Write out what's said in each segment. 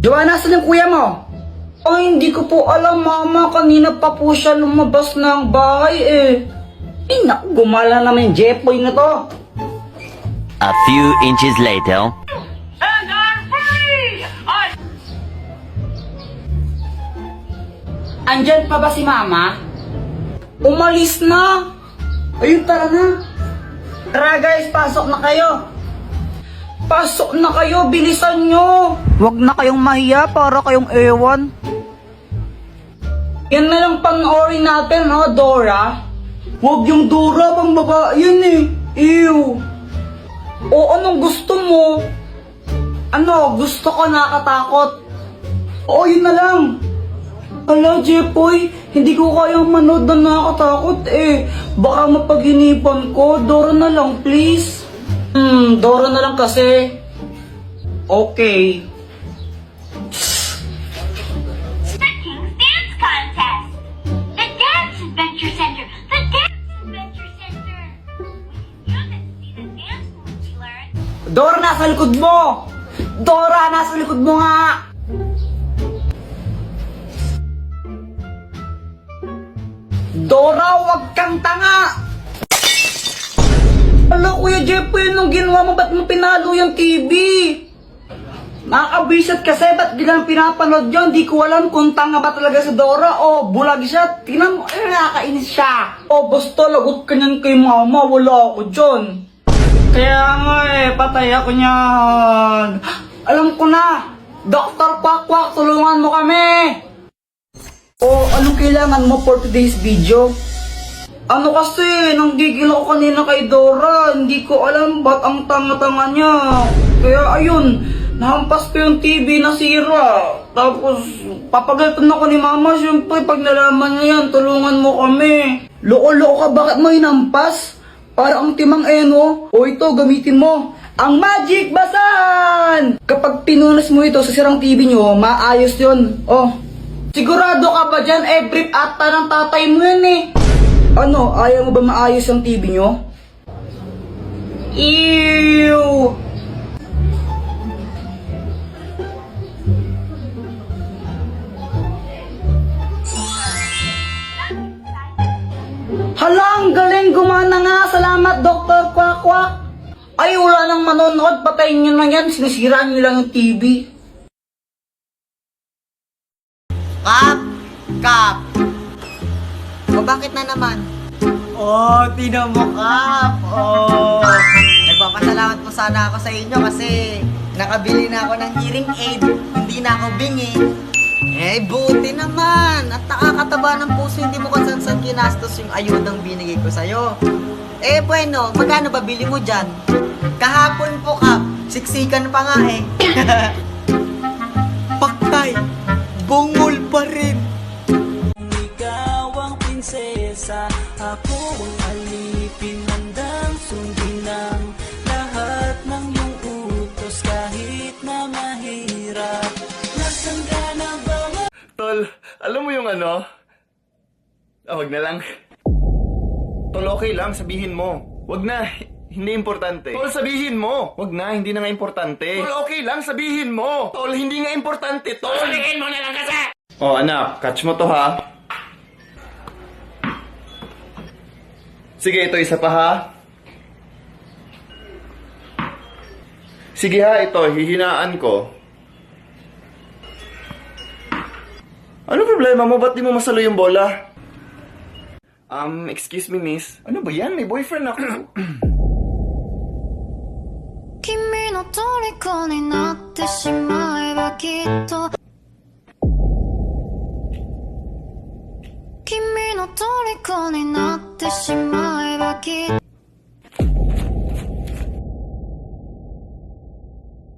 Joanna, saan yung kuya mo? Ay, hindi ko po alam, mama. Kanina pa po siya lumabas ng bahay eh. Ay, naku, gumala naman yung Jepoy na to. A few inches later. And I'm free! Andyan pa ba si mama? Umalis na. Ayun, tara na. Tara guys, pasok na kayo. Pasok na kayo, bilisan nyo. Huwag na kayong mahiya para kayong ewan. Yan na lang panoorin natin, no, Dora? Huwag yung Dora, pang babae yan eh. Ew. O anong gusto mo? Ano, gusto ko nakatakot. O yun na lang. Ala, Jepoy, hindi ko kayang manood na nakakatakot eh. Baka mapaghinipan ko. Dora na lang, please. Dora na lang kasi. Okay. The King's Dance Contest! The Dance Adventure Center! The Dance Adventure Center! You can see the dance moves we learned. Dora, nasa likod mo! Dora, nasa likod mo nga! Dora, wag kang tanga! Ala, Kuya Jepoy, anong ginawa mo? Ba't mo pinalo yung TV? Nakakabisat kasi, ba't gilang pinapanood yun? Di ko alam kung tanga ba talaga si Dora o bulag siya. Tingnan mo, nakakainis siya. O, basta lagot ka niyan kay mama, wala ako dyan. Kaya nga patay ako niyan. Alam ko na, Dr. Quack, tulungan mo kami. O, anong kailangan mo for today's video? Ano kasi, nanggigil ako kanina kay Dora. Hindi ko alam ba't ang tanga-tanga niya. Kaya ayun, nahampas ko yung TV na sira. Tapos, papagalitan ako ni Mama. Siyempre, pag nalaman niya yan, tulungan mo kami. Loko-loko ka, bakit mo hinampas? Para ang timang eno. O ito, gamitin mo ang Magic Basahan! Kapag pinunas mo ito sa sirang TV nyo, maayos yun. Oh, sigurado ka ba dyan? Brief ata ng tatay mo yan eh. Ano, ayaw mo ba maayos ang TV nyo? Ew! Halang, galing, gumana nga. Salamat, Dr. Quack. Ay, wala nang manonood. Patayin nyo na yan. Sinisira nyo lang yung TV. Kap! O bakit na naman? Oh, tinan mo, Kap! Oh, nagpapasalamat po sana ako sa inyo kasi nakabili na ako ng hearing aid. Hindi na ako bingi. Buti naman! At nakakataba ng puso, hindi mo kasansan kinastos yung ayudang binigay ko sa'yo. Bueno, magkano ba bili mo dyan? Kahapon po, Kap. Siksikan pa nga eh. Paktay! Bungol pa rin! Ikaw ang prinsesa, ako ang alipin, handang sundin ang lahat ng iyong utos kahit na mahirap. Nasaan ka na ba? Tol, alam mo yung ano? Wag na lang. Tol, okay lang, sabihin mo. Wag na, hindi importante. Tol, sabihin mo. Wag na, hindi na nga importante. Tol, okay lang, sabihin mo. Tol, hindi nga importante, tol. Sabihin mo na lang kasi! Oh, anak, catch mo to ha. Sige, ito isa pa ha. Sige ha, ito, hihinaan ko. Ano problema mo? Ba't di mo masalo yung bola? Excuse me, miss. Ano ba yan? May boyfriend ako. 君の虜になってしまえばきっと君の虜になってしまえばきっと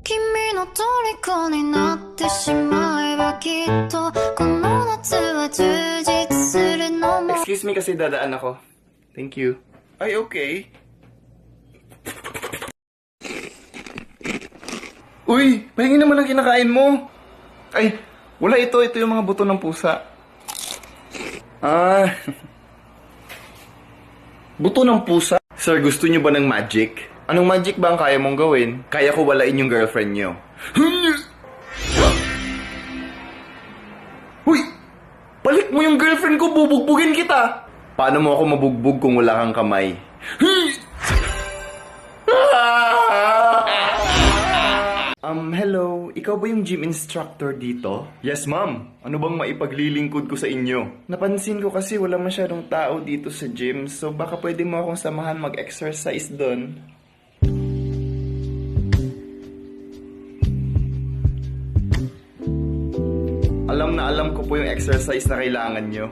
君の虜になってしまえばきっとこの夏は充実するのも Excuse me kasi dadaan ako. Thank you. Ay, okay. Uy, mahingi naman ang kinakain mo. Ay, wala ito. Ito yung mga buto ng pusa. Buto ng pusa? Sir, gusto niyo ba ng magic? Anong magic ba ang kaya mong gawin? Kaya ko walain yung girlfriend niyo. mo yung girlfriend ko, bubugbugin kita. Paano mo ako mabugbog kung wala kang kamay? Hello. Ikaw ba yung gym instructor dito? Yes, ma'am. Ano bang maipaglilingkod ko sa inyo? Napansin ko kasi wala masyadong tao dito sa gym, so baka pwede mo akong samahan mag-exercise doon. Alam na alam ko po yung exercise na kailangan nyo.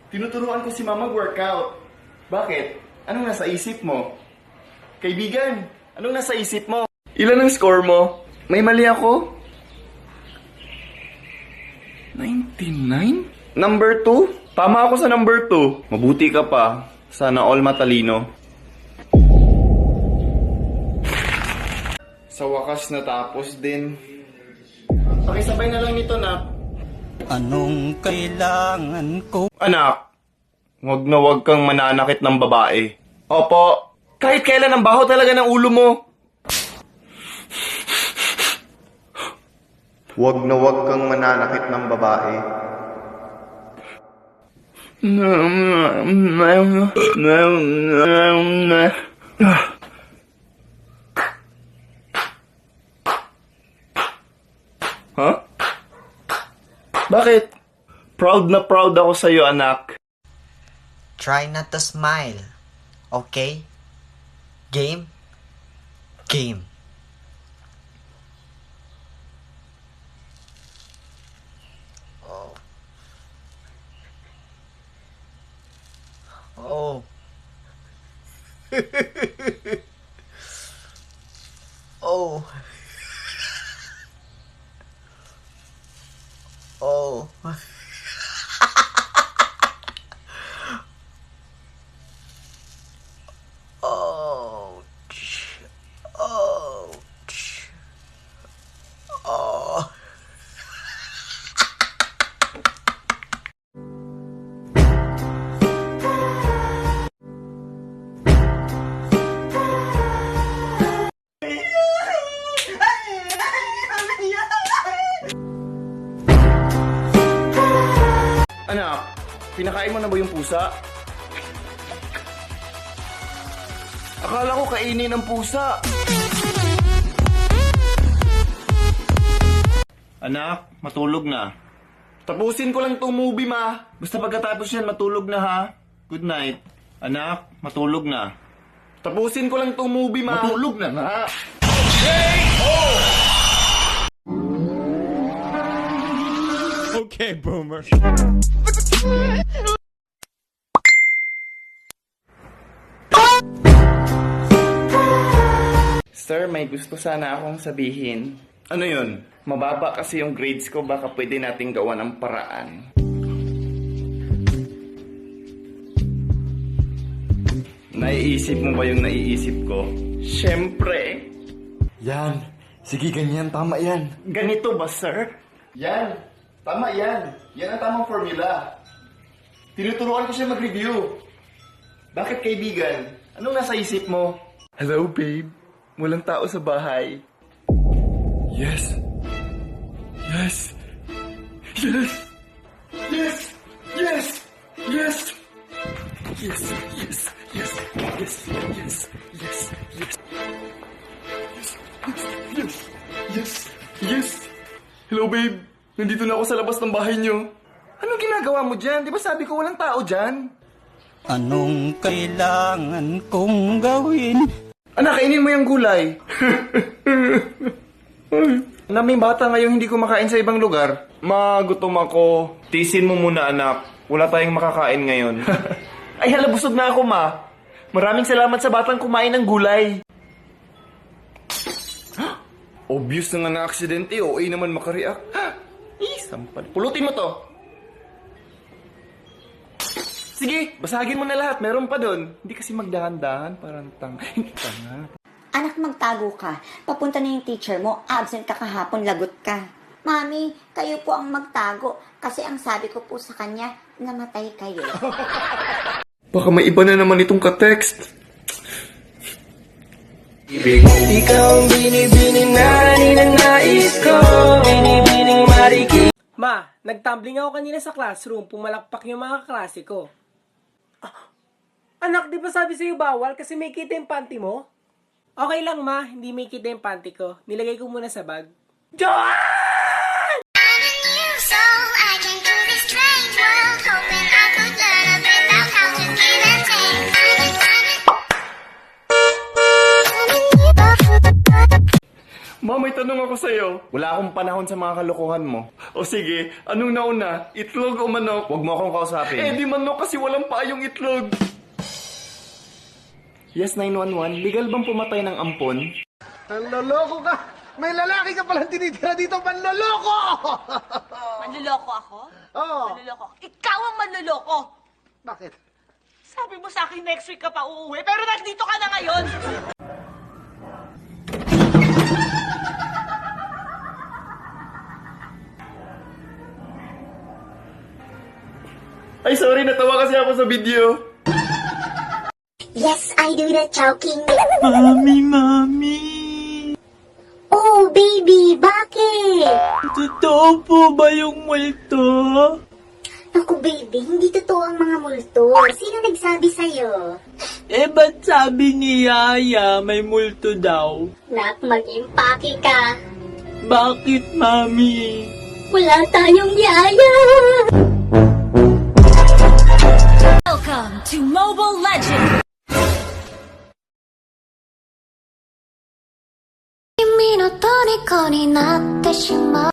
Tinuturuan ko si mama workout. Bakit? Anong nasa isip mo? Kaibigan, anong nasa isip mo? Ilan ang score mo? May mali ako? 99? Number 2? Tama ako sa number 2. Mabuti ka pa. Sana all matalino. Sa wakas natapos din. Pakisabay na lang nito, nak. Anong kailangan ko? Anak, wag na wag kang mananakit ng babae. Opo, kahit kailan ang baho talaga ng ulo mo. Wag na wag kang mananakit ng babae. Huh? Bakit? Proud na proud ako sa'yo, anak. Try not to smile. Okay? Game? Game. Oh. Oh. Oh. Oh. Ouch. Ouch. Oh. Anak, pinakain mo na ba yung pusa? Akala ko kainin ng pusa. Anak, matulog na. Tapusin ko lang itong movie, ma. Basta pagkatapos yan, matulog na, ha? Good night. Anak, matulog na. Tapusin ko lang itong movie, ma. Matulog na, na. Okay, boomer. Sir, may gusto sana akong sabihin. Ano yun? Mababa kasi yung grades ko, baka pwede nating gawan ng paraan. Naiisip mo ba yung naiisip ko? Siyempre. Yan. Sige, ganyan. Tama yan. Ganito ba, sir? Yan. Tama yan. Yan ang tamang formula. Tinuturuan ko siya mag-review. Bakit, kaibigan? Anong nasa isip mo? Hello, babe. Walang tao sa bahay. Yes. Yes. Yes. Yes. Yes. Yes. Yes. Yes. Yes. Yes. Yes. Yes. Yes. Yes. Yes. Yes. Hello, babe. Nandito na ako sa labas ng bahay niyo. Anong ginagawa mo dyan? Di ba sabi ko walang tao dyan? Anong kailangan kong gawin? Anak, kainin mo yung gulay. Naming bata ngayong hindi kumakain sa ibang lugar. Magutom ako. Tisin mo muna, anak. Wala tayong makakain ngayon. Ay, hala, busog na ako, ma. Maraming salamat sa batang kumain ng gulay. Obvious na nga na aksidente. OA naman makareact. Sampal. Pulutin mo to. Sige, basagin mo na lahat. Meron pa doon. Hindi kasi magdahan-dahan. Parang hindi tanga. Anak, magtago ka. Papunta na yung teacher mo. Absent ka kahapon, lagot ka. Mami, kayo po ang magtago. Kasi ang sabi ko po sa kanya, namatay kayo. Baka may iba na naman itong ka-text. Ma, nagtumbling ako kanina sa classroom, pumalakpak yung mga kaklase ko. Ah, anak, di ba sabi sa'yo bawal kasi may kita yung panty mo? Okay lang ma, hindi may kita yung panty ko. Nilagay ko muna sa bag. So I can do this strange world, hoping I could learn a bit about how to give and take. Ma, may tanong ako sa'yo. Wala akong panahon sa mga kalokohan mo. O sige, anong nauna? Itlog o manok? Huwag mo akong kausapin. Eh, di manok kasi walang paayong itlog. Yes, 911. Legal bang pumatay ng ampon? Manloloko ka! May lalaki ka palang tinitira dito, manloloko! Manluloko ako? Oo. Manluloko ako? Ikaw ang manluloko! Bakit? Sabi mo sa akin next week ka pa uuwi, pero nandito ka na ngayon! Ay, sorry, natawa kasi ako sa video. Yes, I do the choking. Mami. Oh, baby, bakit? Totoo po ba yung multo? Naku, baby, hindi totoo ang mga multo. Sino nagsabi sa'yo? Eh, ba't sabi ni Yaya may multo daw? Nak, mag-impake ka. Bakit, Mami? Wala tayong yaya. Welcome to Mobile Legends! 君の虜になってしまう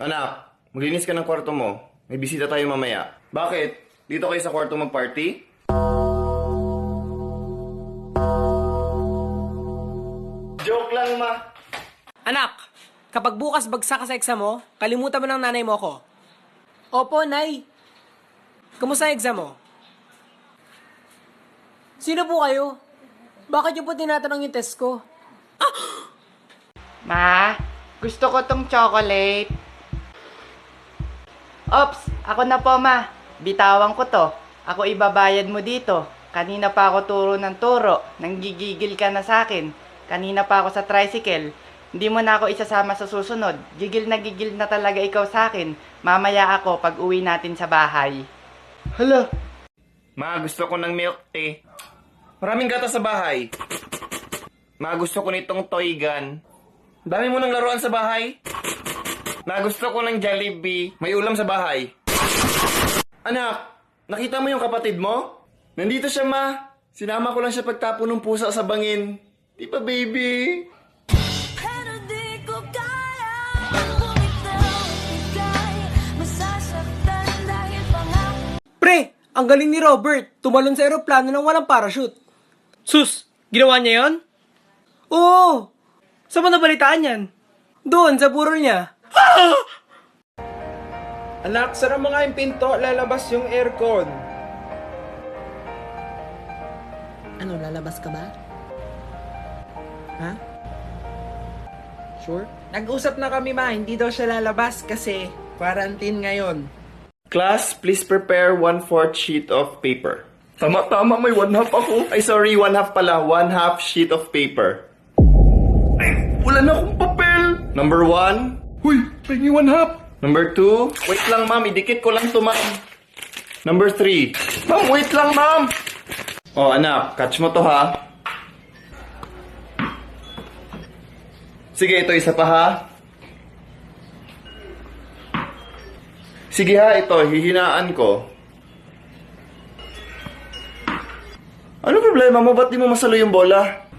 Anak, maglinis ka ng kwarto mo. May bisita tayo mamaya. Bakit? Dito kayo sa kwarto mag-party? Joke lang, ma. Anak, kapag bukas bagsak ka sa exam mo, kalimutan mo ng nanay mo ko. Opo, Nay. Kamusta ang exam mo? Sino po kayo? Bakit niyo po tinatanong yung test ko? Ma, gusto ko tong chocolate. Ops, ako na po ma. Bitawan ko to. Ako ibabayad mo dito. Kanina pa ako turo ng turo. Nanggigigil ka na sa akin. Kanina pa ako sa tricycle. Hindi mo na ako isasama sa susunod. Gigil na talaga ikaw sa akin. Mamaya ako pag uwi natin sa bahay. Hala. Ma, gusto ko ng milk tea. Maraming gatas sa bahay. Ma, gusto ko nitong toy gun. Dami mo ng laruan sa bahay. Ma, gusto ko ng Jollibee. May ulam sa bahay. Anak, nakita mo yung kapatid mo? Nandito siya, ma. Sinama ko lang siya pagtapo ng pusa sa bangin. Di ba, baby? Pero di ko kaya bumitaw, bigay, masasaktan dahil pangako. Pre, ang galing ni Robert. Tumalon sa eroplano nang walang parachute. Sus, ginawa niya yon? Oo. Saan mo nabalitaan yan? Doon, sa burol niya. Anak, sara mo nga yung pinto, lalabas yung aircon. Ano, lalabas ka ba? Ha? Sure? Nag-usap na kami ma, hindi daw siya lalabas kasi quarantine ngayon. Class, please prepare 1/4 sheet of paper. Tama, may 1/2 ako. Ay, sorry, 1/2 pala. 1/2 sheet of paper. Ay, wala na akong papel. Number 1. Huy, pengi 1/2. Number 2. Wait lang, ma'am. Idikit ko lang to, ma'am. Number 3. Ma'am, wait lang, ma'am. Oh, anak. Catch mo to, ha? Sige, ito isa pa, ha? Sige ha, ito, hihinaan ko. Ano problema mo? Ba't di mo masalo yung bola?